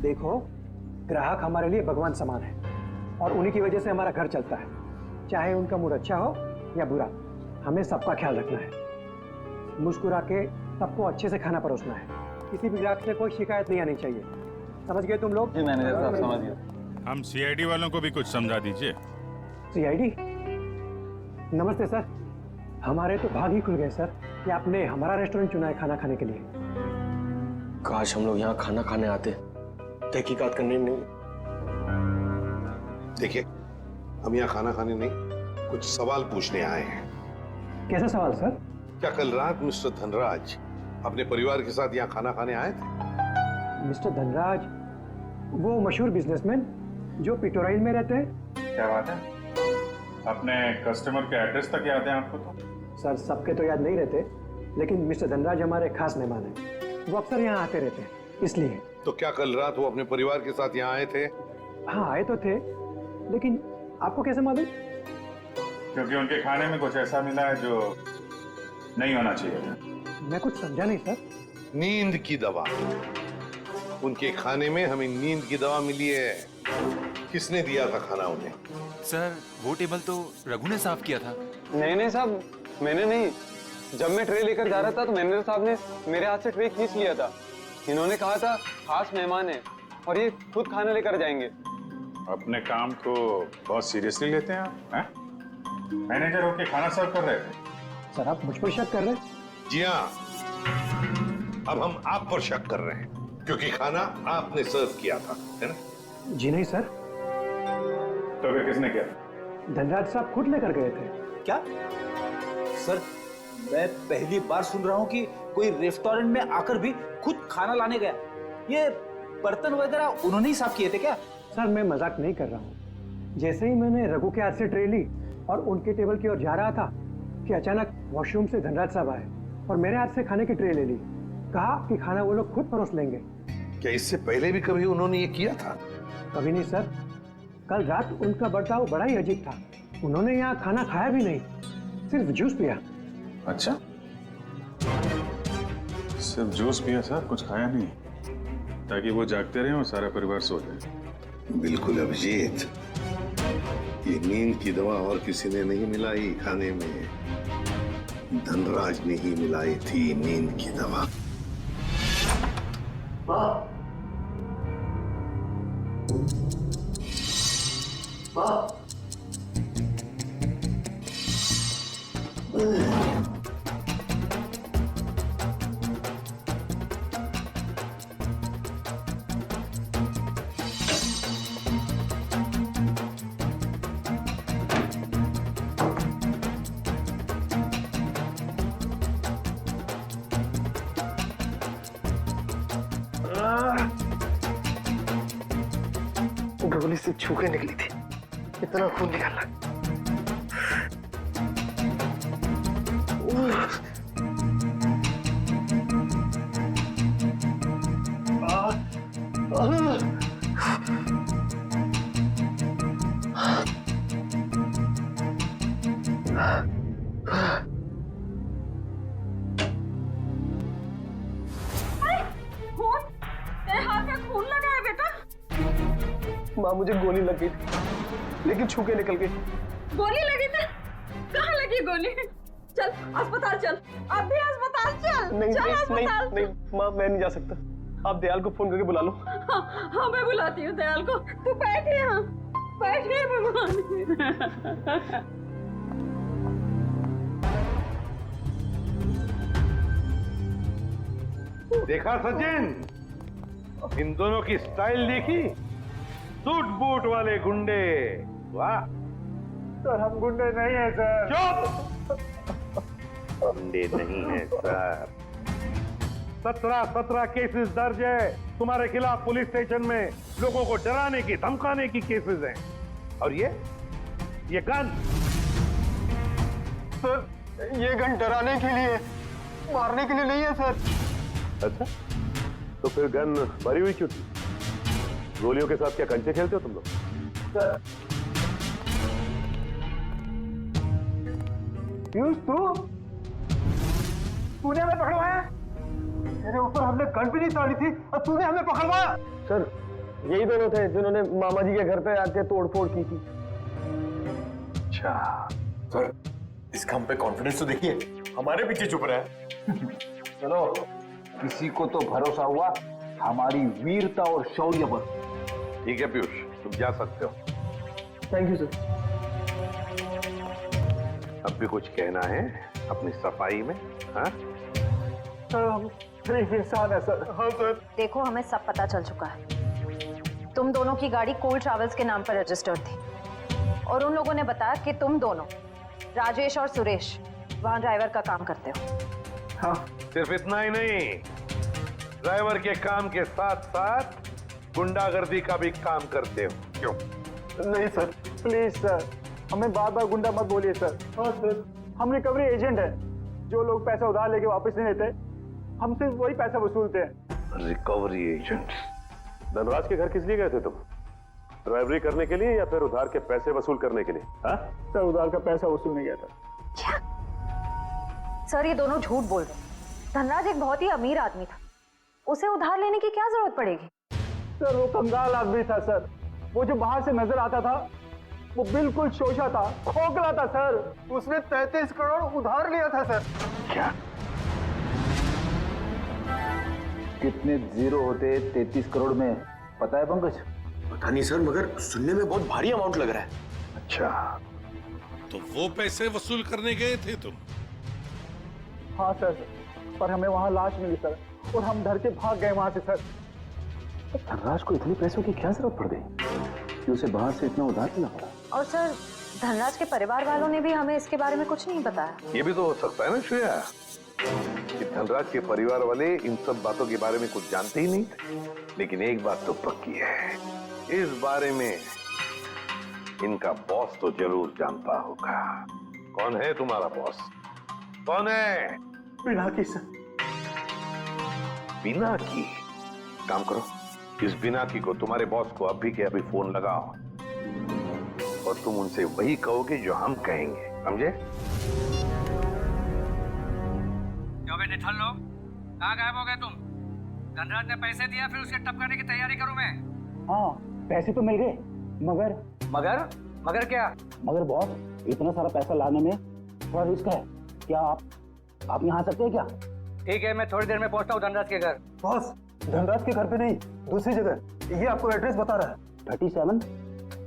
देखो, ग्राहक हमारे लिए भगवान समान है और उन्हीं की वजह से हमारा घर चलता है। चाहे उनका मूड अच्छा हो या बुरा, हमें सबका ख्याल रखना है। मुस्कुरा के सबको अच्छे से खाना परोसना है। किसी भी ग्राहक से कोई शिकायत नहीं आनी चाहिए। समझ गए तुम लोग? जी मैनेजर साहब, समझ गए। हम सीआईडी वालों को भी कुछ समझा दीजिए। सीआईडी? नमस्ते सर। हमारे तो भाग ही खुल गए सर कि आपने हमारा रेस्टोरेंट चुना है खाना खाने के लिए। काश हम लोग यहाँ खाना खाने आते, तहकीकात करने नहीं। देखिए, हम यहाँ खाना खाने नहीं, कुछ सवाल पूछने आए हैं। कैसा सवाल सर? क्या कल रात मिस्टर धनराज अपने परिवार के साथ यहाँ खाना खाने आए थे? मिस्टर धनराज, वो मशहूर बिजनेसमैन जो पिटोराइल में रहते हैं। क्या बात है? अपने कस्टमर के एड्रेस तक याद है आपको? तो सर, सबके तो याद नहीं रहते, लेकिन मिस्टर धनराज हमारे खास मेहमान हैं। वो अक्सर यहाँ आते रहते हैं, इसलिए। तो क्या कल रात वो अपने परिवार के साथ यहाँ आए थे? हाँ, आए तो थे, लेकिन आपको कैसे मालूम? क्योंकि उनके खाने में कुछ ऐसा मिला है जो नहीं होना चाहिए। मैं कुछ समझा नहीं सर। नींद की दवा। उनके खाने में हमें नींद की दवा मिली है। किसने दिया था खाना उन्हें? सर, वो टेबल तो रघु ने साफ किया था। नहीं साहब, मैंने नहीं। जब मैं ट्रे लेकर जा रहा था तो मैनेजर साहब ने मेरे हाथ से ट्रे खींच लिया था। इन्होंने कहा था खास मेहमान है और ये खुद खाना लेकर जाएंगे। अपने काम को बहुत सीरियसली लेते हैं आप, हैं? मैनेजर होके खाना सर्व कर रहे थे। सर, आप मुझ पर शक कर रहे हैं? जी हाँ, अब हम आप पर शक कर रहे हैं क्योंकि खाना आपने सर्व किया था, है ना? जी नहीं सर, तो फिर किसने किया? धनराज साहब खुद लेकर गए थे। क्या सर, मैं पहली बार सुन रहा हूँ कि कोई रेस्टोरेंट में आकर भी खुद खाना लाने गया। ये बर्तन वगैरह उन्होंने ही साफ किए थे क्या? सर, मैं मजाक नहीं कर रहा हूँ। जैसे ही मैंने रघु के हाथ से ट्रे ली और उनके टेबल की ओर जा रहा था कि अचानक वॉशरूम से धनराज साहब आए और मेरे हाथ से खाने की ट्रे ले ली। कहा कि खाना वो लोग खुद परोस लेंगे। क्या इससे पहले भी कभी उन्होंने ये किया था? कभी नहीं सर। कल रात उनका बर्ताव बड़ा ही अजीब था। उन्होंने यहाँ खाना खाया भी नहीं, सिर्फ जूस पिया। अच्छा, सिर्फ जूस पिया सर, कुछ खाया नहीं, ताकि वो जागते रहे और सारा परिवार सो जाए। बिल्कुल अभिजीत, ये नींद की दवा और किसी ने नहीं मिलाई खाने में, धनराज ने ही मिलाई थी नींद की दवा। गोली से छू के निकली थी, इतना खून निकाला। माँ, मुझे गोली लग गई थी, लेकिन छू के निकल गई। गोली लगी थी? कहाँ लगी गोली? चल अस्पताल चल, अब भी अस्पताल चल। नहीं चल नहीं अस्पताल। नहीं माँ, मैं नहीं जा सकता। आप दयाल को फोन करके बुला लो। हाँ, मैं बुलाती हूँ दयाल को। तू बैठे यहाँ, बैठे भगवान। देखा सचिन, इन दोनों की स्टाइल देखी? सूट बूट वाले गुंडे। वाह सर, हम गुंडे नहीं है सर। चुप! गुंडे नहीं है सर। 17 केसेस दर्ज है तुम्हारे खिलाफ पुलिस स्टेशन में। लोगों को डराने की धमकाने की केसेस हैं। और ये गन? सर, ये गन डराने के लिए, मारने के लिए नहीं है सर। अच्छा, तो फिर गन भरी हुई क्यों थी? गोलियों के साथ क्या कंचे खेलते हो तुम लोग? तूने हमें पकड़वाया? तेरे ऊपर हमने गन भी नहीं ताड़ी थी और तूने हमें पकड़वाया। सर, यही दोनों थे जिन्होंने मामा जी के घर पे आके तोड़फोड़ की थी। अच्छा सर, इसका हम पे कॉन्फिडेंस तो देखिए, हमारे पीछे चुप रहा है। चलो, किसी को तो भरोसा हुआ हमारी वीरता और शौर्य पर। ठीक है पीयूष, तुम जा सकते हो। Thank you sir. अब भी कुछ कहना है अपनी सफाई में? हाँ सर, हम सिर्फ इंसान है सर। हाँ सर। देखो, हमें सब पता चल चुका है। तुम दोनों की गाड़ी कोल ट्रैवल्स के नाम पर रजिस्टर्ड थी और उन लोगों ने बताया कि तुम दोनों, राजेश और सुरेश, वहां ड्राइवर का काम करते हो। हाँ, सिर्फ इतना ही नहीं, ड्राइवर के काम के साथ साथ गुंडागर्दी का भी काम करते हो। क्यों? नहीं सर, प्लीज सर, हमें बार बार गुंडा मत बोलिए सर। हाँ सर, हम रिकवरी एजेंट हैं। जो लोग पैसा उधार लेके वापस नहीं देते, हम सिर्फ वही पैसा वसूलते हैं। Recovery agent? धनराज के घर किस लिए गए थे तुम? ड्राइवरी करने के लिए या फिर उधार के पैसे वसूल करने के लिए? हाँ? सर, उधार का पैसा वसूलने गया था। क्या? सर, ये दोनों झूठ बोल रहे हैं। धनराज एक बहुत ही अमीर आदमी था, उसे उधार लेने की क्या जरूरत पड़ेगी? सर, वो कंगाल आदमी था सर। वो जो बाहर से नजर आता था, वो बिल्कुल शोषा था, खोखला था सर। उसने 33 करोड़ उधार लिया था सर। क्या? कितने जीरो होते 33 करोड़ में, पता है पंकज? पता नहीं सर, मगर सुनने में बहुत भारी अमाउंट लग रहा है। अच्छा, तो वो पैसे वसूल करने गए थे तुम? हाँ सर, पर हमें वहाँ लाश मिली सर, और हम डर के भाग गए वहाँ से सर। धनराज को इतने पैसों की क्या जरूरत पड़ गई कि उसे बाहर से इतना उधार लेना पड़ा? और सर, धनराज के परिवार वालों ने भी हमें इसके बारे में कुछ नहीं बताया। ये भी तो हो सकता है ना श्रेया, कि धनराज के परिवार वाले इन सब बातों के बारे में कुछ जानते ही नहीं थे। लेकिन एक बात तो पक्की है, इस बारे में इनका बॉस तो जरूर जानता होगा। कौन है तुम्हारा बॉस? कौन है? पिनाकी सर। पिनाकी? काम करो, इस पिनाकी को, तुम्हारे बॉस को अभी के अभी फोन लगाओ और तुम उनसे वही कहोगे जो हम कहेंगे, समझे? निठल लोग कहाँ गायब हो गए तुम? धनराज ने पैसे दिया, फिर उसके टपकाने की तैयारी करूं मैं। हाँ, पैसे तो मिल गए, मगर मगर क्या? मगर बॉस, इतना सारा पैसा लाने में थोड़ा रिस्क है। क्या आप यहाँ आ सकते हैं क्या? ठीक है, मैं थोड़ी देर में पहुंचता हूँ धनराज के घर। बॉस, धनराज के घर पे नहीं, दूसरी जगह। ये आपको एड्रेस बता रहा है। 37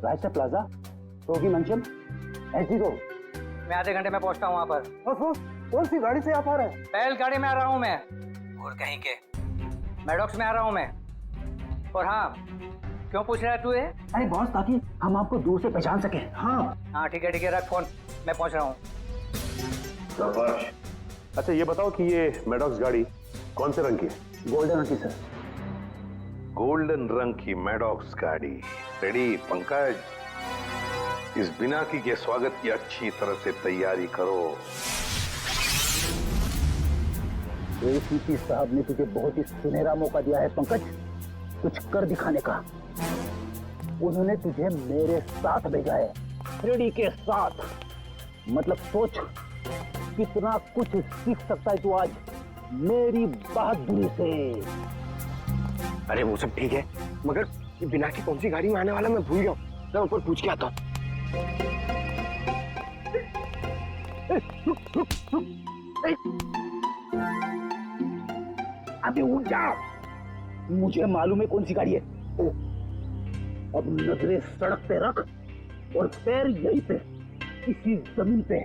राइट प्लाजा, रोगी मंचन, एसडी रोड। मैं आधे घंटे में पहुंचता हूँ वहाँ पर। बॉस, कौन सी गाड़ी से आप आ रहे हैं? पहल गाड़ी में आ रहा हूँ मैं, और कहीं के मैडॉक्स में आ रहा हूँ मैं। और हाँ, क्यों पूछ रहा है तू ये? अरे बॉस, ताकि हम आपको दूर से पहचान सके। हाँ, ठीक है, रख फोन, मैं पहुंच रहा हूँ। अच्छा ये बताओ कि ये मैडॉक्स गाड़ी कौन से रंग की है? गोल्डन रंग की सर। गोल्डन रंग की मैडॉक्स गाड़ी रेडी? पंकज, इस बिनाकी के स्वागत की अच्छी तरह से तैयारी करो। एसीपी साहब ने तुझे बहुत ही सुनहरा मौका दिया है पंकज, कुछ कर दिखाने का। उन्होंने तुझे मेरे साथ भेजा है, फ्रेडी के साथ। मतलब सोच कितना कुछ सीख सकता है तू आज मेरी बहादुरी से। अरे वो सब ठीक है, मगर ये बिना की कौन सी गाड़ी में आने वाला मैं भूल गया। मैं ऊपर पूछ के आता हूँ। अभी उठ जा, मुझे मालूम है कौन सी गाड़ी है। अब नजरें सड़क पे रख और पैर यहीं पे, इसी जमीन पे,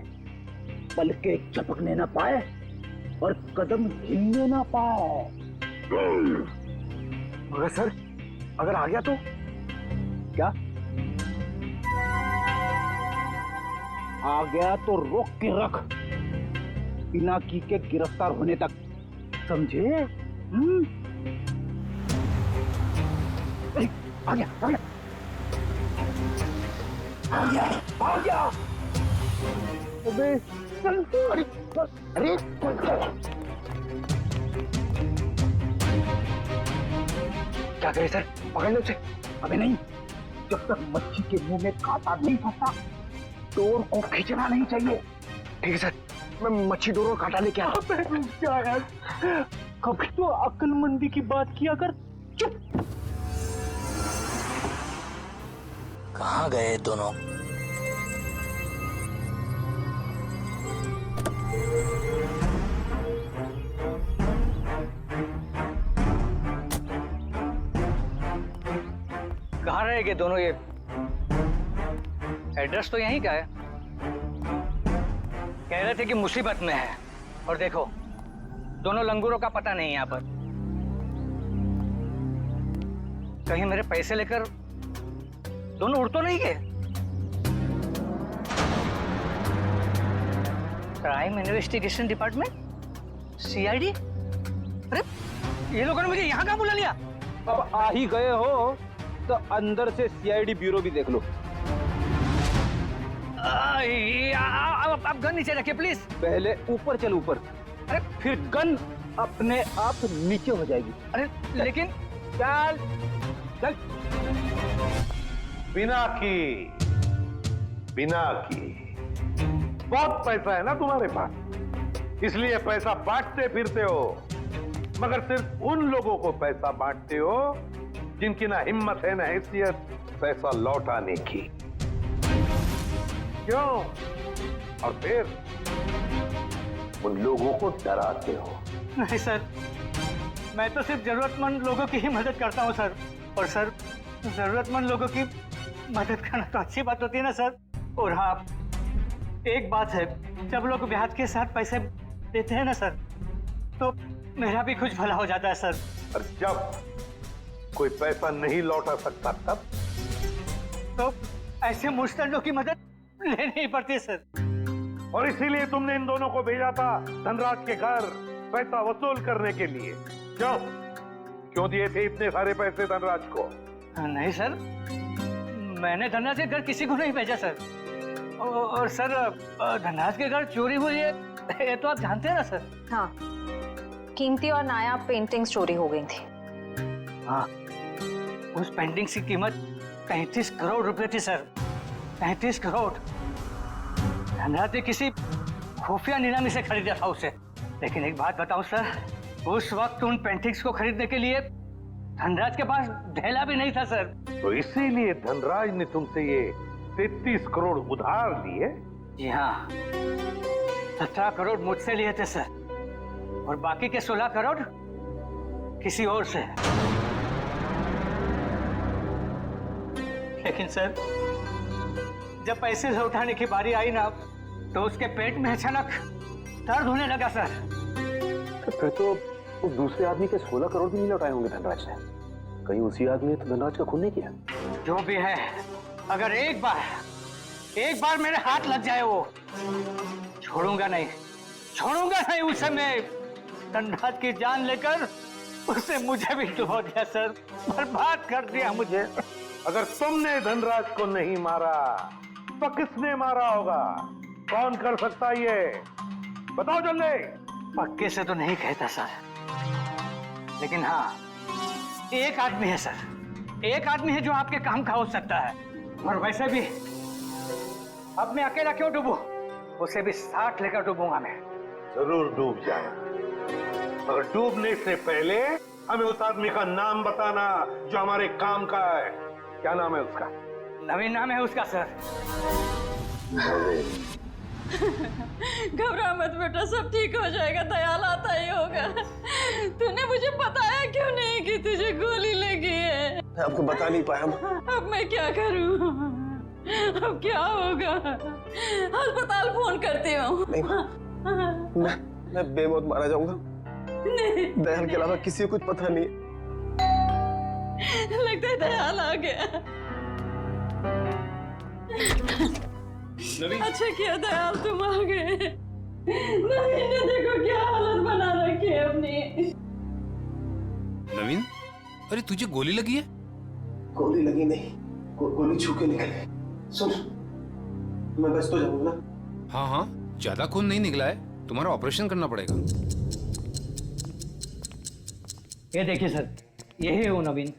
पलके झपकने ना पाए और कदम हिलने ना पाए। मगर सर, अगर आ गया तो? क्या आ गया तो रोक के रख, पिनाकी के गिरफ्तार होने तक, समझे? आ गया, आ गया, आ गया, आ गया। अबे चल, अरे क्या करे सर, पकड़ लो उसे। अबे नहीं, जब तक मच्छी के मुंह में कांटा नहीं फंसता, डोर को खींचना नहीं चाहिए। ठीक है सर, मैं मच्छी डोर और कांटा लेके आता हूँ। क्या यार, कभी तो अक्लमंदी की बात किया कर। चुप। कहाँ गए दोनों? कहाँ रहेंगे दोनों? ये एड्रेस तो यहीं का है। कह रहे थे कि मुसीबत में है, और देखो दोनों लंगूरों का पता नहीं यहाँ पर। कहीं मेरे पैसे लेकर दोनों उड़ तो नहीं गए? Crime investigation department, CID? अरे ये लोगों ने मुझे यहाँ कहाँ बुला लिया? अब आ ही गए हो तो अंदर से सीआईडी ब्यूरो भी देख लो। आप गन नीचे रखिए प्लीज। पहले ऊपर चल, ऊपर। अरे फिर गन अपने आप नीचे हो जाएगी। अरे लेकिन चल चल। बिना की बहुत पैसा है ना तुम्हारे पास, इसलिए पैसा बांटते फिरते हो, मगर सिर्फ उन लोगों को पैसा बांटते हो जिनकी ना हिम्मत है ना हैसियत पैसा लौटाने की। क्यों? और फिर उन लोगों को डराते हो। नहीं सर, मैं तो सिर्फ जरूरतमंद लोगों की ही मदद करता हूँ सर। और सर, जरूरतमंद लोगों की मदद करना तो अच्छी बात होती है ना सर। और हाँ, एक बात है, जब लोग ब्याज के साथ पैसे देते हैं ना सर, तो मेरा भी कुछ भला हो जाता है सर। और जब कोई पैसा नहीं लौटा सकता तब तो ऐसे मुश्तकों की मदद लेनी ही पड़ती है सर। और इसीलिए तुमने इन दोनों को भेजा था धनराज के घर पैसा वसूल करने के लिए। क्यों दिए थे इतने सारे पैसे धनराज को? नहीं सर, मैंने धनराज के घर किसी को नहीं भेजा सर। और सर, धनराज के घर चोरी हुई है ये तो आप जानते हैं ना सर। हाँ, कीमती और नायाब पेंटिंग्स चोरी हो गई थी। हाँ, उस पेंटिंग्स की कीमत 35 करोड़ रुपए थी सर। 35 करोड़। धनराज ने किसी खुफिया नीलामी से खरीदा था उसे। लेकिन एक बात बताऊं सर, उस वक्त उन पेंटिंग्स को खरीदने के लिए धनराज के पास ढेला भी नहीं था सर। तो इसीलिए धनराज ने तुमसे ये 33 करोड़ उधार लिए? जी हाँ, 17 करोड़ मुझसे लिए थे सर, और बाकी के 16 करोड़ किसी और से। लेकिन सर, जब पैसे लौटाने की बारी आई ना, तो उसके पेट में अचानक दर्द होने लगा सर। फिर तो उस दूसरे आदमी के 16 करोड़ भी नहीं लौटाए होंगे धनराज ने। कहीं उसी आदमी ने तो धनराज का खून नहीं किया? जो भी है, अगर एक बार मेरे हाथ लग जाए, वो छोड़ूंगा नहीं उसे। मैं धनराज की जान लेकर उससे मुझे भी डुबो दिया सर, बर्बाद कर दिया मुझे। अगर तुमने धनराज को नहीं मारा तो किसने मारा होगा? कौन कर सकता ये? बताओ जल्दी। पक्के से तो नहीं कहता सर, लेकिन हाँ, एक आदमी है सर। एक आदमी है जो आपके काम का हो सकता है। और वैसे भी अब मैं अकेला क्यों डूबूं? उसे भी साथ लेकर डूबूंगा मैं। जरूर डूब जाए, मगर डूबने से पहले हमें उस आदमी का नाम बताना जो हमारे काम का है। क्या नाम है उसका? नवीन नाम है उसका सर। घबरा मत बेटा, सब ठीक हो जाएगा। दयाल आता ही होगा। तूने मुझे बताया क्यों नहीं कि तुझे गोली लगी है? मैं आपको बता नहीं पाया। अब मैं क्या करूं? अब क्या होगा? अस्पताल फोन करती हूँ। मैं बेमौत मारा जाऊंगा। नहीं, दयाल के अलावा किसी को कुछ पता नहीं। लगता है दयाल आ गया। अच्छा किया दयाल तुम आ गए। नवीन ने देखो क्या हालत बना रखी है अपनी। नवीन, अरे तुझे गोली लगी है? गोली लगी नहीं, गोली छू के निकली। सुन, मैं बच तो जाऊंगा ना? हाँ हाँ, ज्यादा खून नहीं निकला है, तुम्हारा ऑपरेशन करना पड़ेगा। ये देखिए सर, यही है वो नवीन।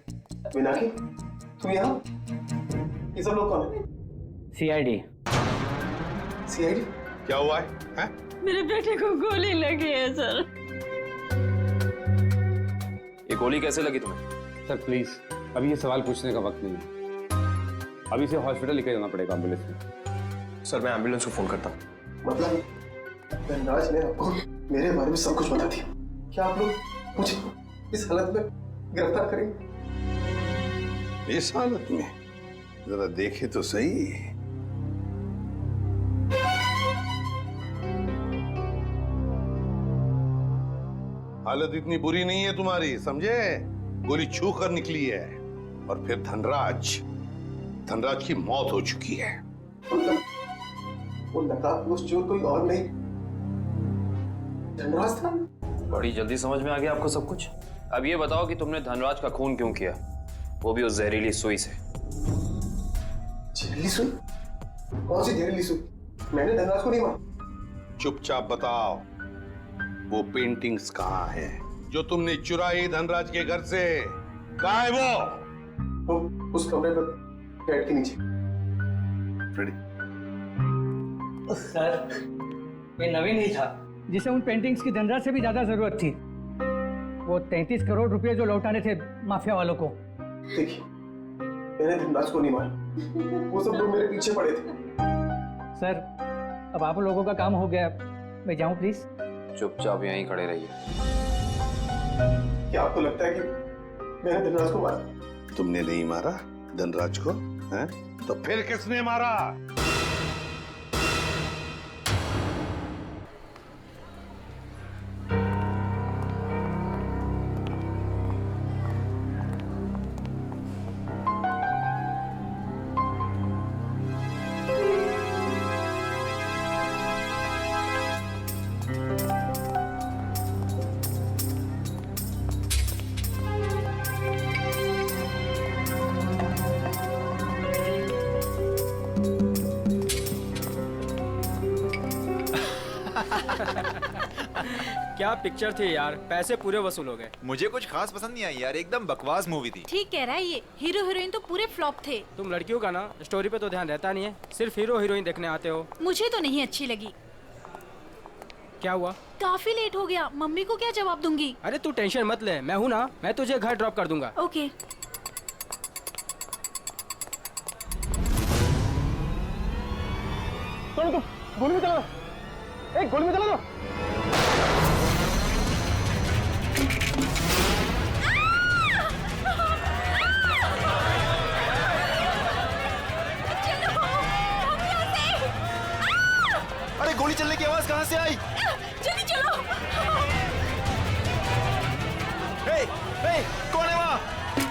मीनाक्षी, तुम यहाँ? ये सब लोग कौन है? सीआईडी। सीआईडी? क्या हुआ है? मेरे बेटे को गोली लगी है सर। ये गोली कैसे लगी तुम्हें? सर प्लीज, अभी ये सवाल पूछने का वक्त नहीं है। अभी से हॉस्पिटल लेके जाना पड़ेगा एम्बुलेंस में। सर मैं एम्बुलेंस को फोन करता हूँ। मतलब धनराज ने आपको मेरे बारे में सब कुछ बता दिया। क्या आप लोग मुझे इस हालत में गिरफ्तार करेंगे? इस हालत में जरा देखे तो सही। हालत इतनी बुरी नहीं है तुम्हारी, समझे? गोली छू कर निकली है और फिर धनराज की मौत हो चुकी है। वो नकाबपोश चोर कोई और नहीं, धनराज था। बड़ी जल्दी समझ में आ गया आपको सब कुछ। अब ये बताओ कि तुमने धनराज का खून क्यों किया, वो भी उस जहरीली सुई से। जहरीली सुई? कौन सी जहरीली सुई? मैंने धनराज को नहीं मारा। चुपचाप बताओ, वो पेंटिंग्स कहाँ है जो तुमने चुराई धनराज के घर से? कहाँ है वो उस कमरे पर बेड के नीचे। फ्रेडी। सर मैं नवीन ही था जिसे उन पेंटिंग्स की धनराज से भी ज्यादा जरूरत थी। वो 33 करोड़ रुपए जो लौटाने थे माफिया वालों को। देखिए, मैंने धनराज को नहीं मारा, वो सब लोग मेरे पीछे पड़े थे। सर अब आप लोगों का काम हो गया, मैं जाऊं प्लीज? चुपचाप यहीं खड़े रहिए। क्या आपको लगता है कि मैंने धनराज को मारा? तुमने नहीं मारा धनराज को, हैं? तो फिर किसने मारा? क्या पिक्चर थी यार, पैसे पूरे वसूल हो गए। मुझे कुछ खास पसंद नहीं आई यार, एकदम बकवास मूवी थी। ठीक कह रहा है ये, हीरो हीरोइन तो पूरे फ्लॉप थे। तुम लड़कियों का ना स्टोरी पे तो ध्यान रहता नहीं है, सिर्फ हीरो हीरोइन देखने आते हो। मुझे तो नहीं अच्छी लगी। क्या हुआ? काफी लेट हो गया, मम्मी को क्या जवाब दूंगी? अरे तू टेंशन मत ले, मैं हूँ ना, मैं तुझे घर ड्रॉप कर दूंगा। ओके। चलो तुम गोली में चला दो, एक गोली में चला दो। अरे गोली चलने की आवाज कहाँ से आई? जल्दी चलो। हे, हे, कौन है वहाँ?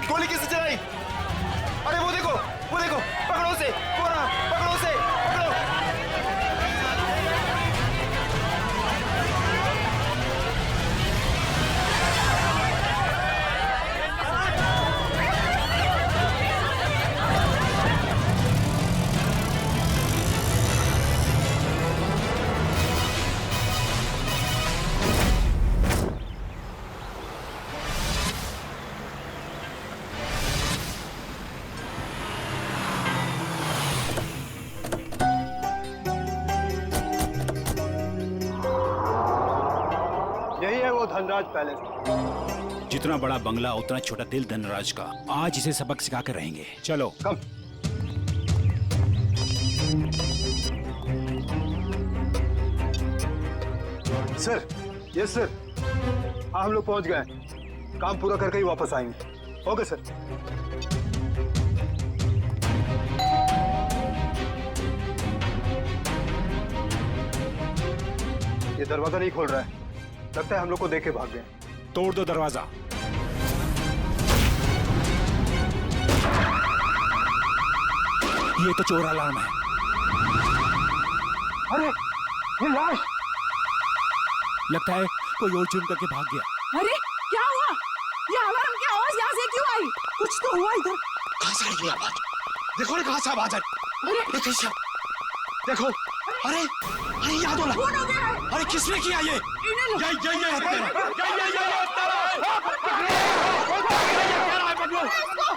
गोली किसने चलाई? अरे वो देखो, पकड़ो उसे, कौन है? पकड़ो उसे, पकड़ो। यही है वो धनराज पैलेस। जितना बड़ा बंगला उतना छोटा दिल धनराज का। आज इसे सबक सिखा कर रहेंगे। चलो कम। सर, यस सर, हाँ हम लोग पहुंच गए हैं। काम पूरा करके ही वापस आएंगे। Okay sir. ये दरवाजा नहीं खोल रहा है, लगता है हम लोग को देख के भाग गए। तोड़ दो दरवाजा। ये तो चोर अलार्म है। अरे ये लाश! लगता है कोई और चुन करके भाग गया। अरे क्या हुआ? ये अलार्म की आवाज यहाँ से क्यों आई? कुछ तो हुआ इधर। कहाँ से आई ये आवाज? देखो ना कहाँ से आवाज आई। अरे देखो, अरे याद हो रहा। अरे किसने किया ये?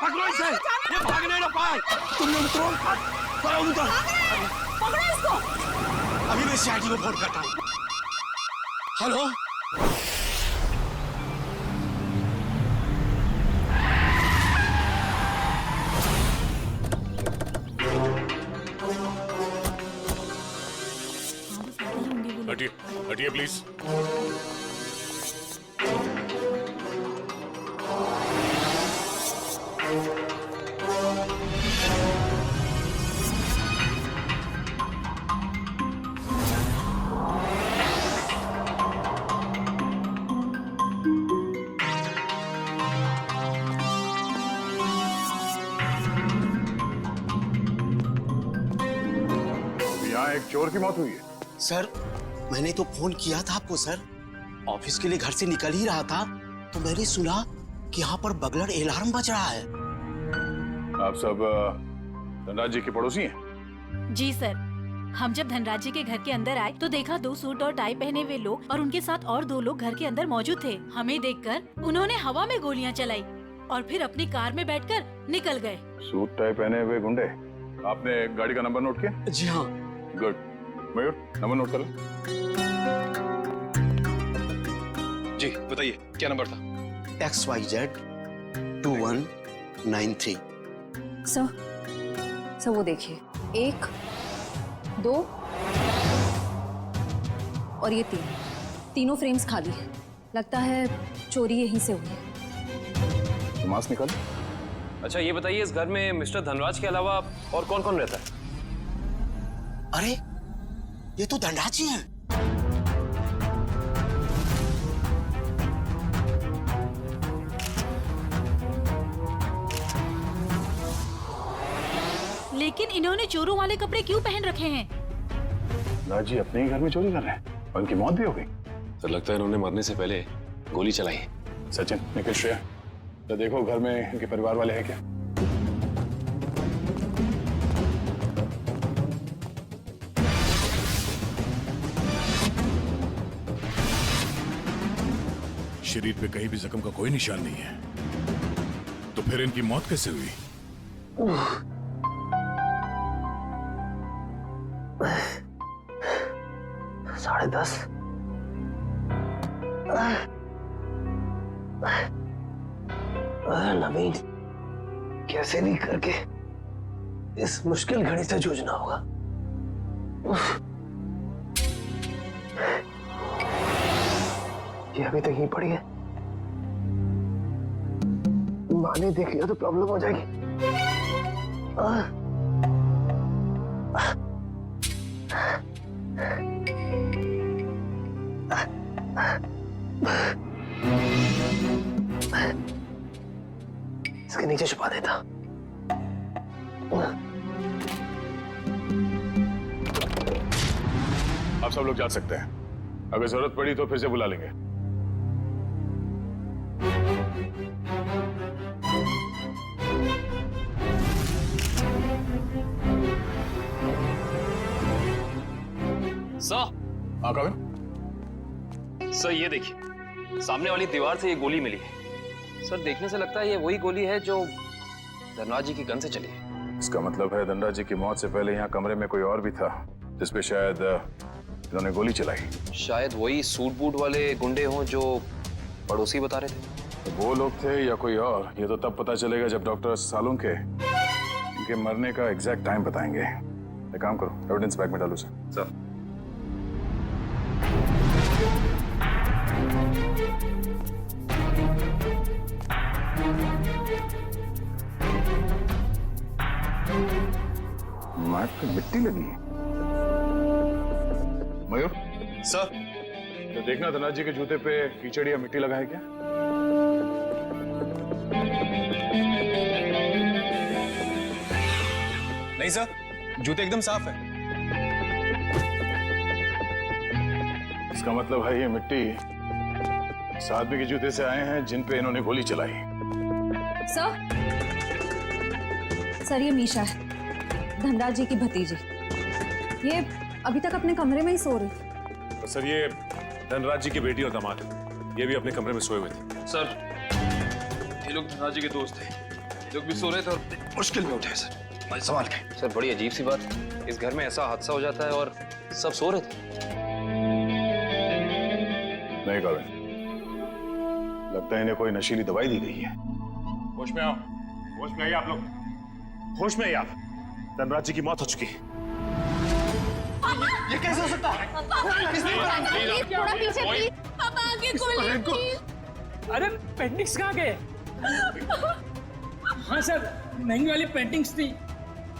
पकड़ो इसे, ये भागने न पाए। तुमने उनको पकड़ो इसको। अभी मैं सीआईडी को फोन करता हूँ। हेलो, हटिए हटिए प्लीज। यहाँ एक चोर की मौत हुई है। सर मैंने तो फोन किया था आपको सर। ऑफिस के लिए घर से निकल ही रहा था तो मैंने सुना कि यहाँ पर बगलर अलार्म बज रहा है। आप सब धनराज जी के पड़ोसी हैं? जी सर, हम जब धनराज जी के घर के अंदर आए तो देखा 2 सूट और टाई पहने हुए लोग और उनके साथ और 2 लोग घर के अंदर मौजूद थे। हमें देखकर उन्होंने हवा में गोलियां चलाई और फिर अपनी कार में बैठकर निकल गए। सूट टाई पहने हुए गुंडे। आपने गाड़ी का नंबर नोट किया? जी हाँ। गुड। मयूर नंबर नोट कर लो। जी बताइए क्या नंबर था? XYZ 2193। सर वो देखिए, 1 2 और ये 3, तीनों फ्रेम्स खाली है। लगता है चोरी यहीं से हुई है। मास्क निकालो। अच्छा ये बताइए इस घर में मिस्टर धनराज के अलावा और कौन कौन रहता है? अरे ये तो धनराज जी हैं। लेकिन इन्होंने चोरों वाले कपड़े क्यों पहन रखे हैं? धनराज जी अपने ही घर में चोरी कर रहे हैं और उनकी मौत भी हो गई। सर लगता है इन्होंने मरने से पहले गोली चलाई है। सचिन, निखिल, श्रेया, तो देखो घर में इनके परिवार वाले हैं क्या? शरीर पे कहीं भी जख्म का कोई निशान नहीं है, तो फिर इनकी मौत कैसे हुई? 10:30। नवीन, कैसे भी करके इस मुश्किल घड़ी से जूझना होगा। ये अभी तक ही पड़ी है। माँ ने देख लिया तो प्रॉब्लम हो जाएगी। इसके नीचे छुपा देता। आप सब लोग जा सकते हैं। अगर जरूरत पड़ी तो फिर से बुला लेंगे। सर। हाँ कविन? सर ये देखिए, सामने वाली दीवार से ये गोली मिली है। सर देखने से लगता है ये वही गोली है जो धनराज जी की गन से चली है। इसका मतलब है धनराज जी की मौत से पहले यहाँ कमरे में कोई और भी था जिसपे शायद इन्होंने गोली चलाई। शायद वही सूट बूट वाले गुंडे हों जो पड़ोसी बता रहे थे। तो वो लोग थे या कोई और, ये तो तब पता चलेगा जब डॉक्टर सालुंग के इनके मरने का एग्जैक्ट टाइम बताएंगे। एक काम करो, एविडेंस बैग में डालो सर। मैट पे मिट्टी लगी है। मयूर सर, तो देखना धनराज जी के जूते पे कीचड़ या मिट्टी लगा है क्या? नहीं सर, जूते एकदम साफ है। इसका मतलब है ये मिट्टी उस आदमी के जूते से आए हैं जिन पे इन्होंने गोली चलाई। सर ये मीशा है, धनराज जी की भतीजी। ये अभी तक अपने कमरे में ही सो रही थी। तो सर ये धनराज जी की बेटी और दामाद है, ये भी अपने कमरे में सोए हुए थे। सर ये लोग धनराज जी के दोस्त थे, लोग भी सो रहे थे और मुश्किल में उठे सर, संभाल के। सर बड़ी अजीब सी बात, इस घर में ऐसा हादसा हो जाता है और सब सो रहे थे। नहीं कविन, लगता है इन्हें कोई नशीली दवाई दी गई है। होश में आओ, होश में आइए आप लोग, होश में आइए आप। धनराज जी की मौत हो चुकी है। ये कैसे हो सकता है? थोड़ा पीछे प्लीज। पापा आगे गोली। अरे पेंटिंग्स कहाँ गए? हाँ सर, महंगी वाली पेंटिंग्स थी।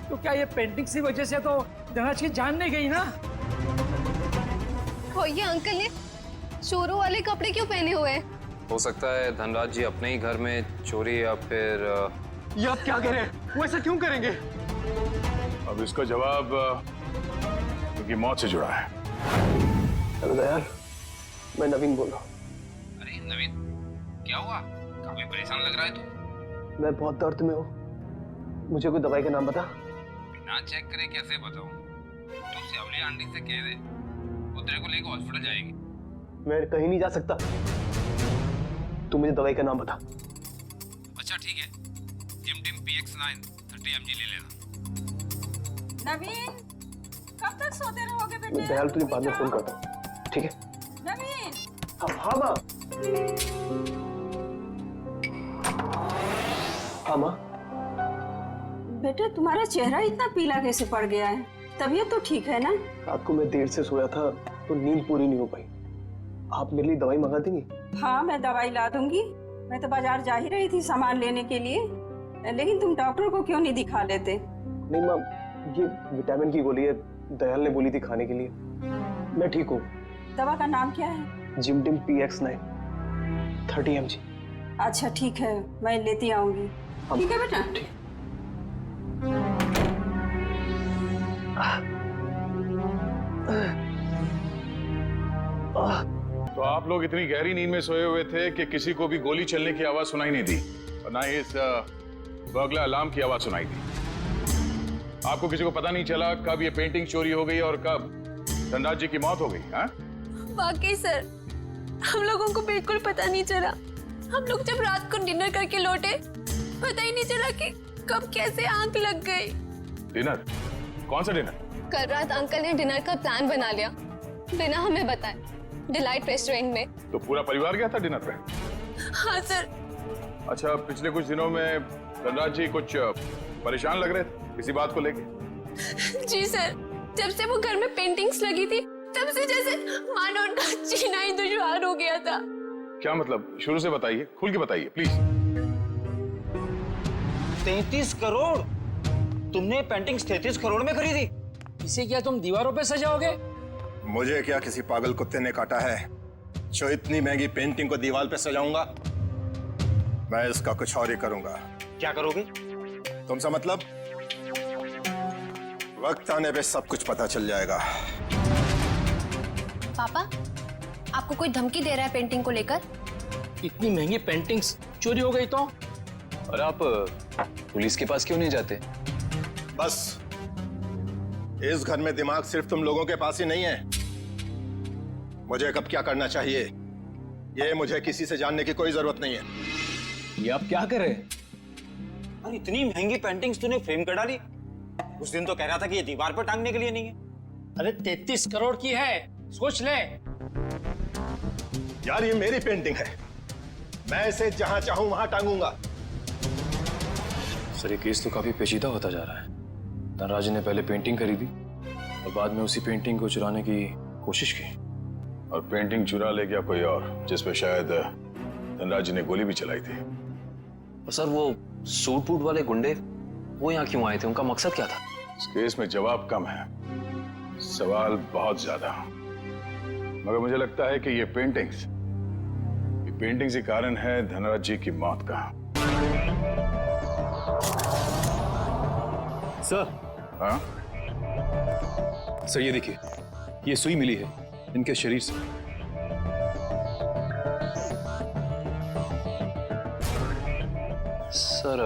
तो क्या ये पेंटिंग्स की वजह से तो धनराज की जान नहीं गई ना? और ये अंकल ने चोरों वाले कपड़े क्यों पहने हुए हैं? हो सकता है धनराज जी अपने ही घर में चोरी या फिर ये आप क्या कह रहे हैं? वो ऐसा क्यों करेंगे? अब इसका जवाब उनकी मौत से जुड़ा है। हेलो दयाल, मैं नवीन बोल रहा हूँ। अरे नवीन, क्या हुआ? काफी परेशान लग रहा है तू। मैं बहुत दर्द में हूँ, मुझे कोई दवाई का नाम बता। बिना चेक करे कैसे बताऊं? तू सेवली आंटी से कह दे, वो तेरे को लेकर हॉस्पिटल जाएगी। मैं कहीं नहीं जा सकता, तू मुझे दवाई का नाम बता। अच्छा ठीक है, जिमटिम PX9 30 mg ले लेना। नवीन, कब तक सोते रहोगे बेटे? दयाल तुझे बाद में फोन करता हूँ, ठीक है? नवीन, हाँ माँ। हाँ माँ। बेटे तुम्हारा चेहरा इतना पीला कैसे पड़ गया है? तबीयत तो ठीक है ना? रात को मैं देर से सोया था तो नींद पूरी नहीं हो पाई। आप मेरे लिए दवाई मंगा देंगी? हाँ, मैं दवाई ला दूंगी। मैं तो बाजार जा ही रही थी सामान लेने के लिए, लेकिन तुम डॉक्टर को क्यों नहीं दिखा लेते? नहीं माँ, ये विटामिन की गोली है, दयाल ने बोली थी खाने के लिए। मैं ठीक हूँ। दवा का नाम क्या है? जिमटिम PX9 30 mg। अच्छा ठीक है, मैं लेती आऊंगी। ठीक है बेटा? ठीक। तो आप लोग इतनी गहरी नींद में सोए हुए थे कि किसी को भी गोली चलने की आवाज सुनाई नहीं दी और ना ही इस बर्गला अलार्म की आवाज सुनाई दी। आपको किसी को पता नहीं चला कब ये पेंटिंग चोरी हो गई और कब धनराज जी की मौत हो गई? हाँ? वाकई सर, हम लोगों को बिल्कुल पता नहीं चला। हम लोग जब रात को डिनर करके लौटे, पता ही नहीं चला कि कब कैसे आंख लग गई। डिनर? कौन सा डिनर? कल रात अंकल ने डिनर का प्लान बना लिया बिना हमें बताए, डिलाइट रेस्टोरेंट में। तो पूरा परिवार गया था डिनर पे? हाँ सर। अच्छा, पिछले कुछ दिनों में धनराज जी कुछ परेशान लग रहे थे किसी बात को लेके? जी सर, जब से वो घर में पेंटिंग्स लगी थी तब से जैसे मानो उनका जीना ही दुश्वार हो गया था। क्या मतलब? शुरू से बताइए, खुल के बताइए प्लीज। 33 करोड़? तुमने पेंटिंग्स 33 करोड़ में खरीदी? इसे क्या तुम दीवारों पे सजाओगे? मुझे क्या किसी पागल कुत्ते ने काटा है जो इतनी महंगी पेंटिंग को दीवार पे सजाऊंगा? मैं इसका कुछ और ही करूंगा। क्या करोगे? तुमसे मतलब? वक्त आने पे सब कुछ पता चल जाएगा। पापा, आपको कोई धमकी दे रहा है पेंटिंग को लेकर? इतनी महंगी पेंटिंग्स चोरी हो गई तो? और आप पुलिस के पास क्यों नहीं जाते? बस, इस घर में दिमाग सिर्फ तुम लोगों के पास ही नहीं है। मुझे कब क्या करना चाहिए ये मुझे किसी से जानने की कोई जरूरत नहीं है। ये आप क्या कर रहे हैं? अरे इतनी महंगी पेंटिंग्स तूने फ्रेम कर डाली। उस दिन तो कह रहा था कि ये दीवार पर टांगने के लिए नहीं है। अरे 33 करोड़ की है, सोच ले। यार ये मेरी पेंटिंग है, मैं इसे जहां चाहूं वहां टांगूंगा। सर, ये केस तो काफी पेचीदा होता जा रहा है। धनराज ने पहले पेंटिंग खरीदी और बाद में उसी पेंटिंग को चुराने की कोशिश की। और पेंटिंग चुरा ले गया कोई और, जिसपे शायद धनराज जी ने गोली भी चलाई थी। और सर, वो सूट बूट वाले गुंडे वो यहाँ क्यों आए थे? उनका मकसद क्या था? इस केस में जवाब कम है, सवाल बहुत ज्यादा। मगर मुझे लगता है कि ये पेंटिंग्स ही कारण है धनराज जी की मौत का। सर। हाँ? सर ये देखिए, ये सुई मिली है इनके शरीर से। सर,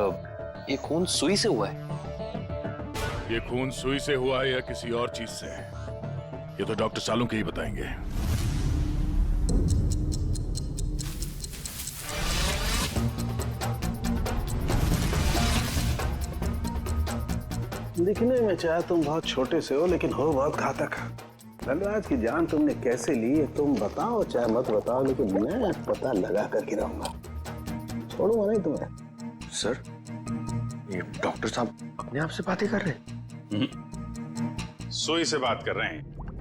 ये खून सुई से हुआ है? ये खून सुई से हुआ है या किसी और चीज से, ये तो डॉक्टर सालुंके ही बताएंगे। दिखने में चाहे तुम बहुत छोटे से हो, लेकिन हो बहुत घातक। धनराज की जान तुमने कैसे ली है तुम बताओ चाहे मत बताओ, लेकिन मैं पता लगा कर गिराऊंगा, छोड़ूंगा नहीं तुम्हें। सर, ये डॉक्टर साहब अपने आप से बातें कर रहे हैं? सुई से बात कर रहे हैं।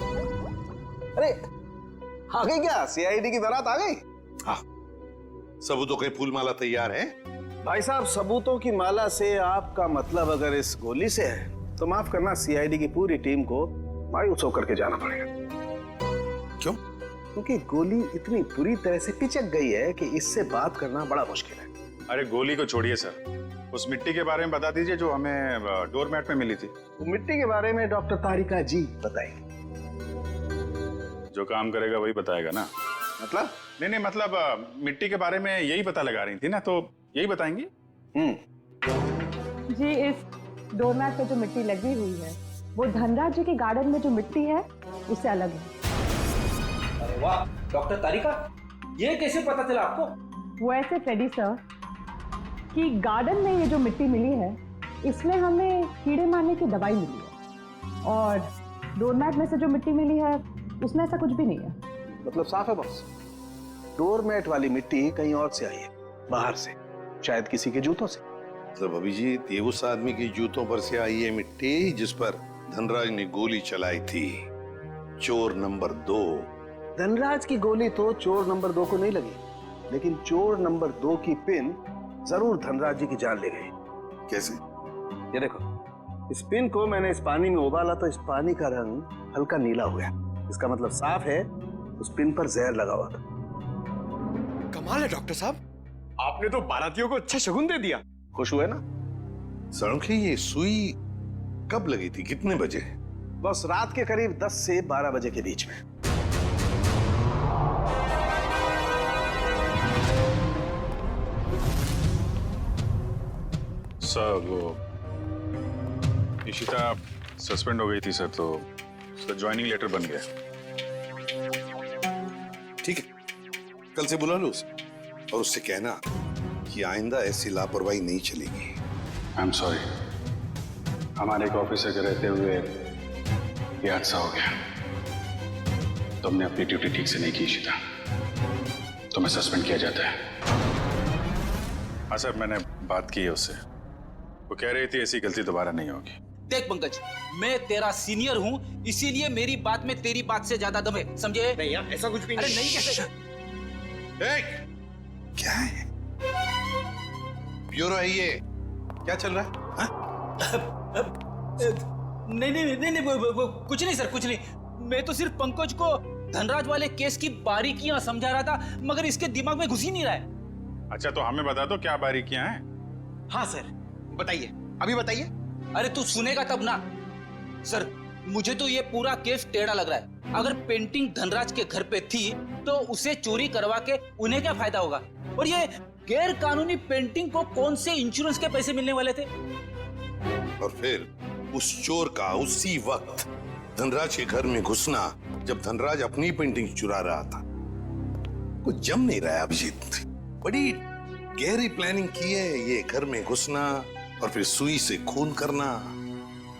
अरे आ गई क्या? सीआईडी की बारात आ गई? हाँ, सबूतों के फूल माला तैयार है। भाई साहब, सबूतों की माला से आपका मतलब अगर इस गोली से है तो माफ करना, सीआईडी की पूरी टीम को मायूस होकर के जाना पड़ेगा। क्यों? क्योंकि गोली इतनी बुरी तरह से पिचक गई है कि इससे बात करना बड़ा मुश्किल है। अरे गोली को छोड़िए सर, उस मिट्टी के बारे में बता दीजिए जो हमें डोरमैट में मिली थी। वो मिट्टी के बारे में डॉक्टर तारिका जी बताएंगे। जो काम करेगा वही बताएगा ना। मतलब? नहीं, मतलब मिट्टी के बारे में यही पता लगा रही थी ना, तो यही बताएंगी। जी, इस डोरमैट पे जो मिट्टी लगी हुई है वो धनराज जी के गार्डन में जो मिट्टी है उससे अलग है। अरे वाह डॉक्टर तारिका, ये कैसे पता चला आपको? वो ऐसे फ्रेडी सर कि गार्डन में ये जो मिट्टी मिली है इसमें हमें कीड़े मारने की दवाई मिली है, और डोरमैट में से जो मिट्टी मिली है उसमें ऐसा कुछ भी नहीं है। मतलब साफ है बॉस, डोरमैट वाली मिट्टी कहीं और से आई है, बाहर से, शायद किसी के जूतों से। मतलब अभिजीत, ये उस आदमी के जूतों पर से आई है मिट्टी जिस पर धनराज ने गोली चलाई थी, चोर नंबर 2। धनराज की गोली तो चोर नंबर 2 को नहीं लगी, लेकिन चोर नंबर 2 की पिन जरूर धनराज जी की जान ले गई। कैसे? ये देखो, इस पिन को मैंने इस पानी में उबाला तो इस पानी का रंग हल्का नीला हो गया। इसका मतलब साफ है उस पिन पर जहर लगा हुआ था। कमाल है डॉक्टर साहब, आपने तो बारातियों को अच्छा शगुन दे दिया। खुश हुए ना? सड़क ये सुई कब लगी थी, कितने बजे? बस रात के करीब 10 से 12 बजे के बीच में। सर वो इशिता सस्पेंड हो गई थी सर, तो उसका ज्वाइनिंग लेटर बन गया। ठीक है, कल से बुला लो उसे और उससे कहना कि आइंदा ऐसी लापरवाही नहीं चलेगी। आई एम सॉरी, हमारे एक ऑफिसर के रहते हुए ये हादसा हो गया, तो हमने अपनी ड्यूटी ठीक से नहीं की इशिता, तो मैं सस्पेंड किया जाता है। हाँ सर, मैंने बात की है उससे, वो कह रही थी ऐसी गलती दोबारा नहीं होगी। देख पंकज, मैं तेरा सीनियर हूँ, इसीलिए मेरी बात में तेरी बात से ज्यादा दम है, समझे? नहीं यार, ऐसा कुछ भी अरे नहीं। नहीं कैसे? क्या है? ब्यूरो है ये, क्या चल रहा है? नहीं, कुछ नहीं सर, कुछ नहीं। मैं तो सिर्फ पंकज को धनराज वाले केस की बारीकियां समझा रहा था, मगर इसके दिमाग में घुस ही नहीं रहा है। अच्छा, तो हमें बता दो क्या बारीकियां हैं। हाँ सर, बताइए, अभी बताइए। अरे तू सुनेगा तब ना। सर, मुझे तो ये पूरा केस टेढ़ा लग रहा है। अगर पेंटिंग धनराज के घर पे थी तो उसे चोरी करवा के उन्हें क्या फायदा होगा? और ये गैर कानूनी पेंटिंग को कौन से इंश्योरेंस के पैसे मिलने वाले थे? और फिर उस चोर का उसी वक्त धनराज के घर में घुसना जब धनराज अपनी पेंटिंग चुरा रहा था। कुछ जम नहीं रहा है अभिजीत, बड़ी गहरी प्लानिंग की है ये घर में घुसना और फिर सुई से खून करना।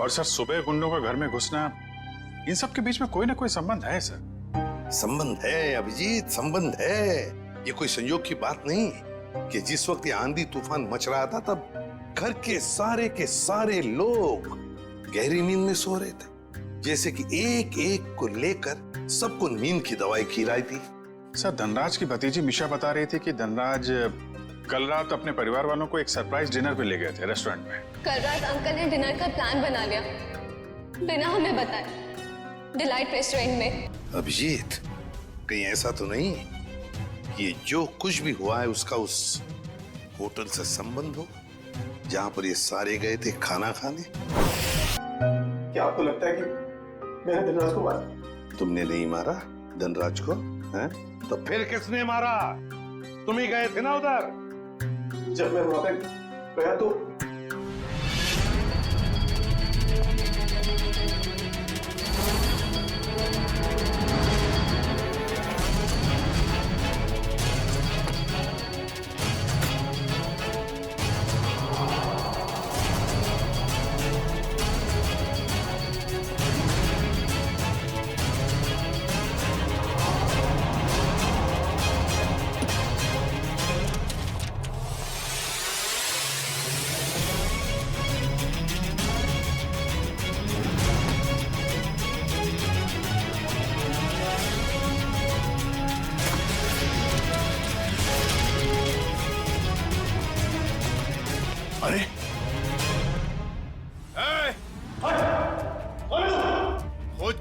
और सर, सुबह गुंडों का घर में घुसना, इन सब के बीच में कोई ना कोई संबंध है सर। संबंध है अभिजीत, संबंध है। ये कोई संयोग की बात नहीं कि जिस वक्त ये आंधी तूफान मच रहा था तब घर के सारे लोग गहरी नींद में सो रहे थे, जैसे कि एक एक को लेकर सबको नींद की दवाई खिलाई थी। सर, धनराज की भतीजी मिशा बता रही थी कि धनराज कल रात अपने परिवार वालों को एक सरप्राइज डिनर पे ले गए थे रेस्टोरेंट में। कल रात अंकल ने डिनर का प्लान बना लिया बिना हमें बताए, डिलाइट रेस्टोरेंट में। अभिजीत, कहीं ऐसा तो नहीं कि ये जो कुछ भी हुआ है उसका उस होटल से संबंध हो जहां पर ये सारे गए थे खाना खाने? क्या आपको लगता है कि मैंने धनराज को मारा? तुमने नहीं मारा धनराज को, हैं? तो फिर किसने मारा? तुम ही गए थे ना उधर। जब मैं वहां पे गया तो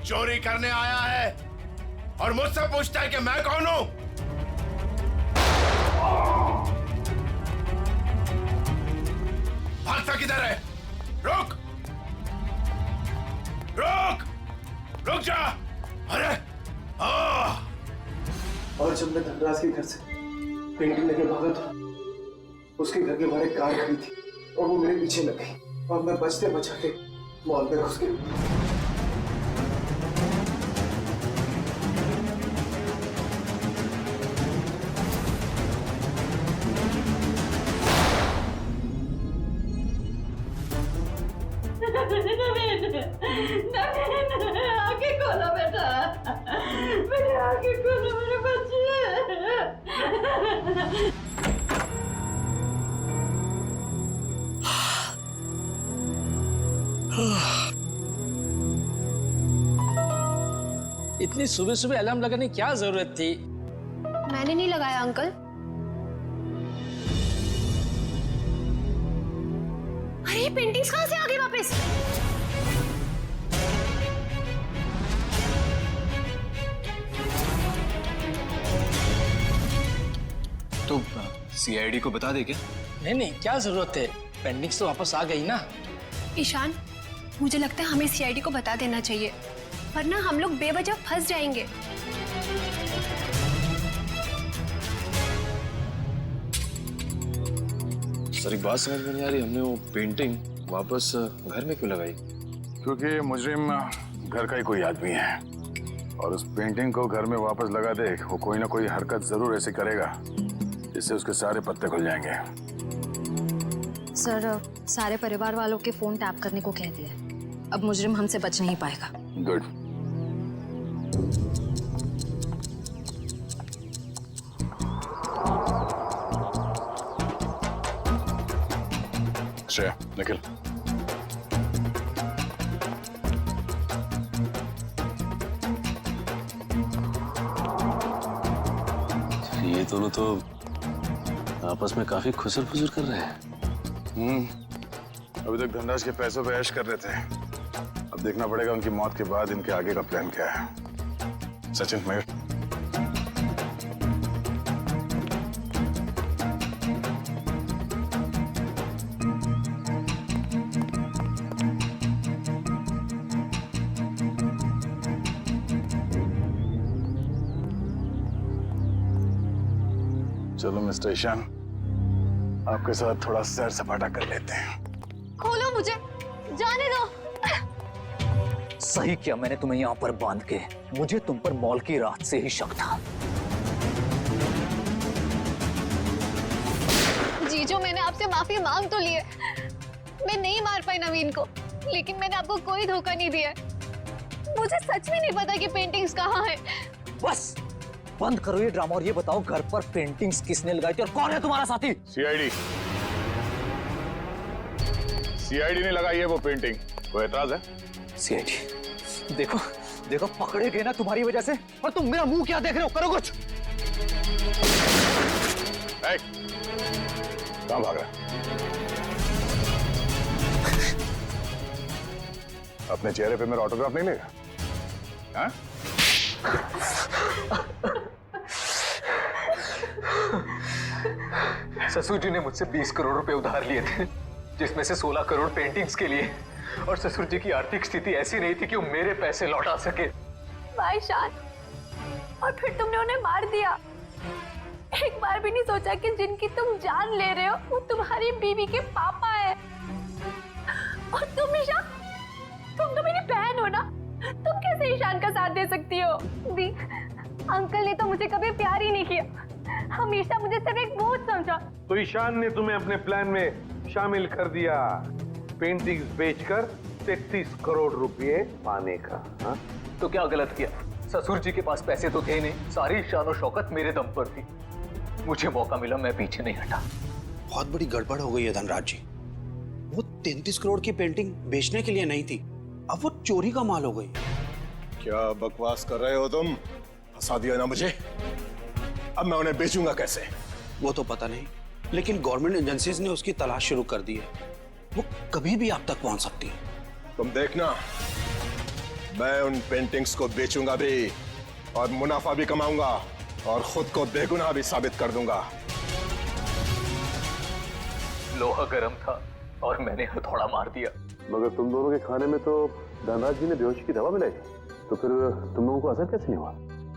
चोरी करने आया है और मुझसे पूछता है कि मैं कौन हूं? भागता किधर है? रुक रुक रुक जा। अरे और जब मैं धनराज के घर से पेंटिंग लेके भागा तो उसके घर के बाहर एक कार खड़ी थी और वो मेरे पीछे लग गई और मैं बचते बचाते मॉल में घुस गया। आगे खोलो बेटा, मेरे आगे खोलो, मेरे बच्चे। इतनी सुबह सुबह अलार्म लगाने की क्या जरूरत थी? मैंने नहीं लगाया अंकल। अरे ये पेंटिंग्स कहां से आ गई वापस? तो सीआईडी को बता दे क्या? नहीं, क्या जरूरत है? पेंडिंग्स तो वापस आ गई ना। ईशान, मुझे लगता है हमें सीआईडी को बता देना चाहिए, वरना हम लोग बेवजह फंस जाएंगे। सर एक बात समझ में नहीं आ रही, हमने वो पेंटिंग वापस घर में क्यों लगाई? क्योंकि मुजरिम घर का ही कोई आदमी है और उस पेंटिंग को घर में वापस लगा दे, वो कोई ना कोई हरकत जरूर ऐसे करेगा जिससे उसके सारे पत्ते खुल जाएंगे। सर, सारे परिवार वालों के फोन टैप करने को कह दिया। अब मुजरिम हमसे बच नहीं पाएगा। गुड। श्रेया, निखिल। ये दोनों तो आपस में काफी खुसर फुसर कर रहे हैं। अभी तक धनराज के पैसों पे ऐश कर रहे थे, अब देखना पड़ेगा उनकी मौत के बाद इनके आगे का प्लान क्या है। सचिन, मयूर। चलो मिस्टर ईशान, आपके साथ थोड़ा सैर सपाटा कर लेते हैं। खोलो मुझे, जाने दो। सही किया मैंने तुम्हें यहाँ पर बांध के, मुझे तुम पर मॉल की रात से ही शक था। जीजो, मैंने आपसे माफी मांग तो ली है। मैं नहीं मार पाई नवीन को, लेकिन मैंने आपको कोई धोखा नहीं दिया। मुझे सच में नहीं पता कि पेंटिंग्स कहाँ है। बस बंद करो ये ड्रामा और ये बताओ घर पर पेंटिंग्स किसने लगाई थी और कौन है तुम्हारा साथी? सीआईडी। सीआईडी ने लगाई है वो पेंटिंग, कोई एतराज है? सीआईडी, देखो देखो पकड़े गए ना तुम्हारी वजह से, और तुम मेरा मुंह क्या देख रहे हो? करो कुछ। कहाँ भाग रहा है? अपने चेहरे पे मेरा ऑटोग्राफ नहीं लेगा? हाँ? ससुर जी ने मुझसे 20 करोड़ रुपए उधार लिए थे, जिसमें से 16 करोड़ पेंटिंग्स के लिए, और ससुर जी की आर्थिक स्थिति ऐसी नहीं थी कि वो मेरे पैसे लौटा सके। भाई शान, और फिर तुमने उन्हें मार दिया। एक बार भी नहीं सोचा कि जिनकी तुम जान ले रहे हो वो तुम्हारी बीवी के पापा है। और तुम ईशान, तुम तो मेरी बहन हो ना, तुम कैसे ईशान का साथ दे सकती हो? दी, अंकल ने तो मुझे कभी प्यार ही नहीं किया, हमेशा मुझे सिर्फ एक बोझ समझा। तो ईशान ने तुम्हें अपने प्लान में शामिल कर दिया, पेंटिंग्स बेचकर 33 करोड़ रुपए पाने का। हा? तो क्या गलत किया? ससुर जी के पास पैसे तो थे नहीं, सारी शान और शौकत मेरे दम पर थी। मुझे मौका मिला, मैं पीछे नहीं हटा। बहुत बड़ी गड़बड़ हो गई है धनराज जी। वो 33 करोड़ की पेंटिंग बेचने के लिए नहीं थी, अब वो चोरी का माल हो गई। क्या बकवास कर रहे हो तुम? फंसा दिया ना मुझे, अब मैं उन्हें बेचूंगा कैसे? वो तो पता नहीं, लेकिन गवर्नमेंट एजेंसीज ने उसकी तलाश शुरू कर दी है। वो कभी भी आप तक पहुंच सकती है। तुम देखना, मैं उन पेंटिंग्स को बेचूंगा भी और मुनाफा भी कमाऊंगा और खुद को बेगुनाह भी साबित कर दूंगा। लोहा गर्म था और मैंने हथौड़ा मार दिया। मगर तुम दोनों के खाने में तो धनराज जी ने बेहोशी की दवा मिलाई, तो फिर तुम लोगों को असर कैसे नहीं हुआ?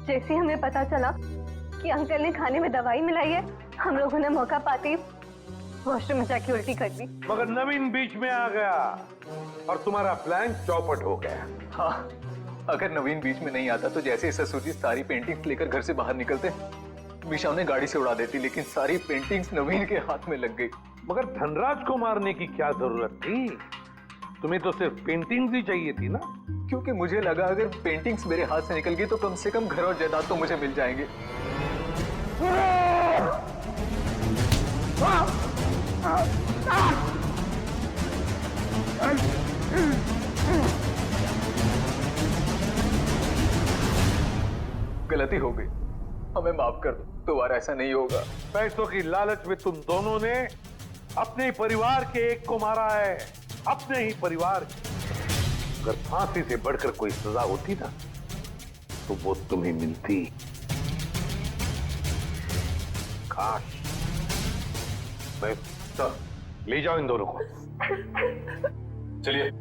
जैसे हमें पता चला कि अंकल ने खाने में दवाई मिलाई है, हम लोगों ने मौका पाते ही वॉशरूम में जाके उल्टी कर दी। मगर नवीन बीच में आ गया और तुम्हारा प्लान चौपट हो गया। हाँ, अगर नवीन बीच में नहीं आता तो जैसे ससुर जी सारी पेंटिंग्स लेकर घर से बाहर निकलते, मीशा उन्हें गाड़ी से उड़ा देती, लेकिन सारी पेंटिंग्स नवीन के हाथ में लग गई। मगर धनराज को मारने की क्या जरूरत थी? तुम्हें तो सिर्फ पेंटिंग्स ही चाहिए थी ना? क्योंकि मुझे लगा अगर पेंटिंग्स मेरे हाथ से निकल गई तो कम से कम घर और जायदाद तो मुझे मिल जाएंगे। गलती हो गई, हमें माफ कर दो, दोबारा ऐसा नहीं होगा। पैसों की लालच में तुम दोनों ने अपने परिवार के एक को मारा है, अपने ही परिवार के। अगर फांसी से बढ़कर कोई सजा होती ना तो वो तुम्हें मिलती। काश। मैं तो ले जाओ इन दोनों को। चलिए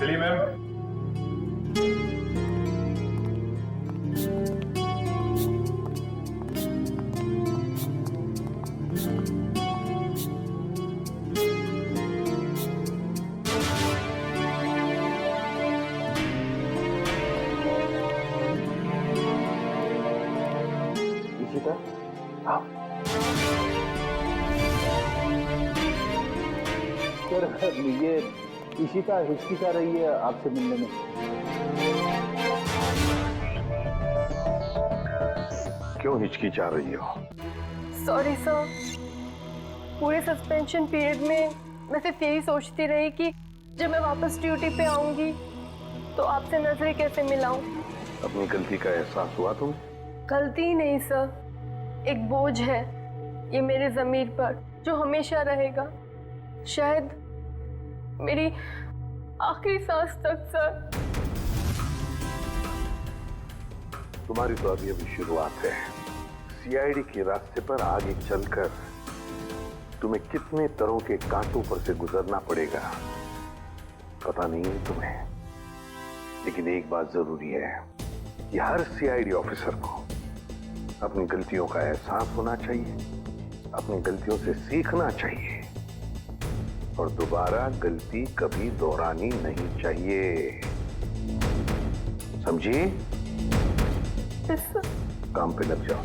चलिए मैम। ये इशिता हिचकिचा रही है आपसे मिलने में। क्यों हिचकिचा रही हो? सॉरी सर, पूरे सस्पेंशन पीरियड में मैं सिर्फ यही सोचती रही कि जब मैं वापस ड्यूटी पे आऊंगी तो आपसे नजरें कैसे मिलाऊं। अपनी गलती का एहसास हुआ तुम्हें? गलती ही नहीं सर, एक बोझ है ये मेरे ज़मीर पर जो हमेशा रहेगा, शायद मेरी आखिरी सांस तक सर। तुम्हारी तो अभी शुरुआत है। सीआईडी के रास्ते पर आगे चलकर तुम्हें कितने तरह के कांटों पर से गुजरना पड़ेगा पता नहीं है तुम्हें, लेकिन एक बात जरूरी है कि हर सीआईडी ऑफिसर को अपनी गलतियों का एहसास होना चाहिए, अपनी गलतियों से सीखना चाहिए और दोबारा गलती कभी दोहरानी नहीं चाहिए। समझी? काम पे लग जाओ।